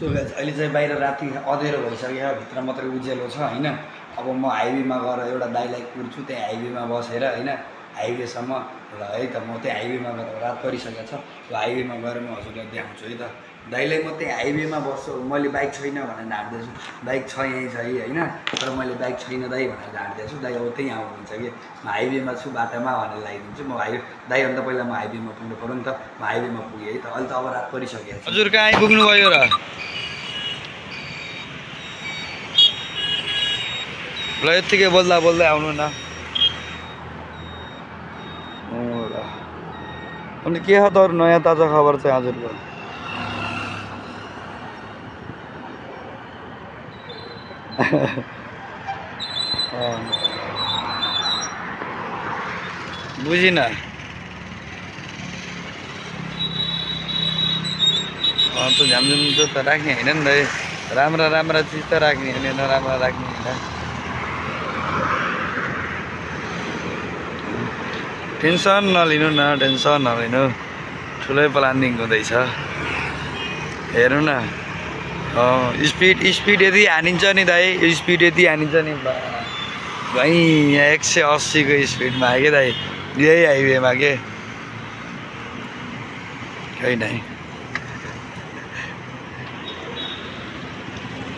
so guys अहिले चाहिँ बाहिर राति अँधेरो भइसक्यो भित्र मात्रै उज्यालो छ हैन अब म हाइवेमा गएर एउटा दाइलाई कुर्छु त्यहाँ हाइवेमा बसेर हैन हाइवेसम्म ल है त म त्यहाँ हाइवेमा गएर रात परिसकेको छ त्यो हाइवेमा गएर म हजुरलाई देखाउँछु है त दाइलाई म त्यहाँ हाइवेमा बस्छु मैले बाइक छैन भनेर ढाँट्दैछु बाइक छ यहीँ छ हैन तर मैले बाइक छैन दाइ भनेर ढाँट्दैछु दाइ अब त्यहीँ आउनुहुन्छ कि म हाइवेमा छु बाटोमा भनेर लगाइदिन्छु म दाइ भन्दा पहिला म हाइवेमा पुग्नु पऱ्यो नि त म हाइवेमा पुगेँ है त अहिले त अब रात परिसकेको छ हजुर कहाँ आइपुग्नु भयो र ल यतिकै बोल्दा बोल्दै आउनु न अनि के छ त अरू नयाँ ताजा खबर चाहिँ हजुरको बुझिन त झ्यामझुम त राख्ने होइन नि त राम्रा राम्रा चिज त राख्ने होइन नराम्रा राख्ने होइन टेन्सन नलिनु न टेन्सन नलिनु ठुलै प्लानिङ हुँदैछ हेर्नु न स्पिड यदि हानिन्छ नि दाइ स्पिड यदि हानिन्छ नि भाइ यहाँ 180 को स्पिडमा आयो क्या दाइ यही हाइवेमा के खै नै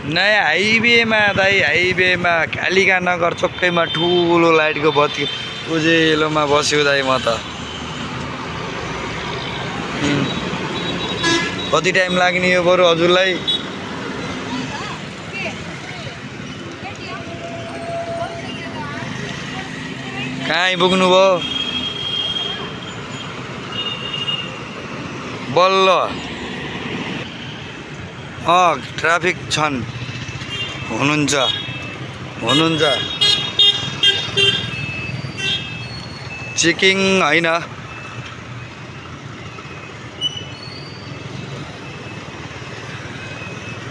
नयाँ हाइवेमा दाइ हाइवेमा कालिका नगर चोकैमा ठुलो लाइटको बत्ती उजेलोमा बस्यो दाइ म त कति टाइम लाग्ने हो बरु हजुरलाई कहाँ आइपुग्नु भयो बल्ल ट्राफिक छन् हुनुहुन्छ चेकिङ होइन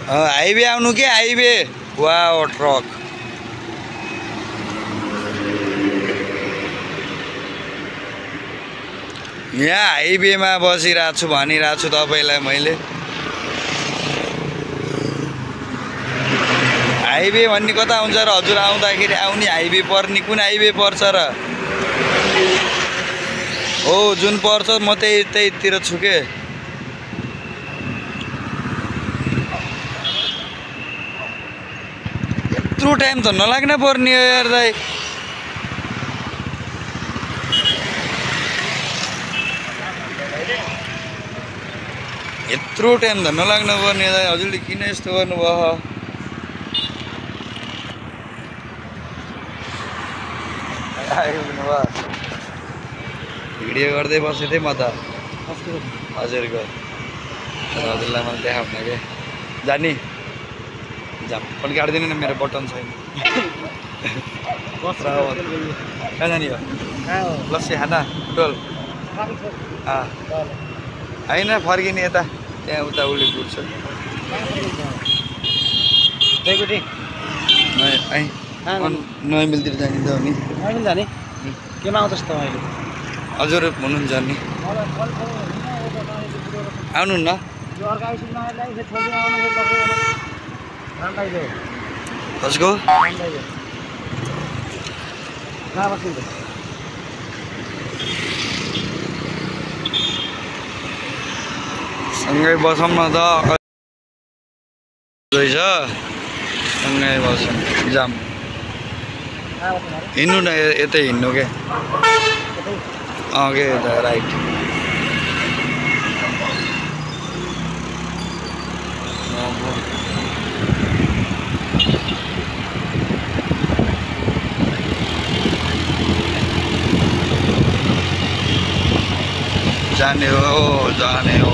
हाइवे आउनु के हाइवे वा ट्रक यहाँ हाइवेमा बसिरहेको छु भनिरहेको छु तपाईँलाई मैले हाइवे भन्ने कता हुन्छ र हजुर आउँदाखेरि आउने हाइवे पर्ने कुन हाइवे पर्छ र हो जुन पर्छ म त्यहीतिर छु के यत्रो टाइम त नलाग्न पर्ने हो यार दाइ यत्रो टाइम त नलाग्न पर्ने दाइ हजुरले किन यस्तो गर्नुभयो भिडियो गर्दै बसेको थिएँ म त हजुरको हजुरलाई मैले देखाउन के जाने झप्पन काटिदिनु न मेरो बटन छैन कहाँ जाने हो लस्सी खाना टोल होइन फर्किने यता त्यहाँ उता उसले कुर्छ नयाँ मिलतिर जाने त हो नि जाने केमा आउँछ तपाईँले हजुर हुनुहुन्छ नि आउनु न कसको सँगै बसौँ न त रहेछ सँगै बसौँ जाम हिँड्नु न यतै हिँड्नु के के यता राइट जाने हो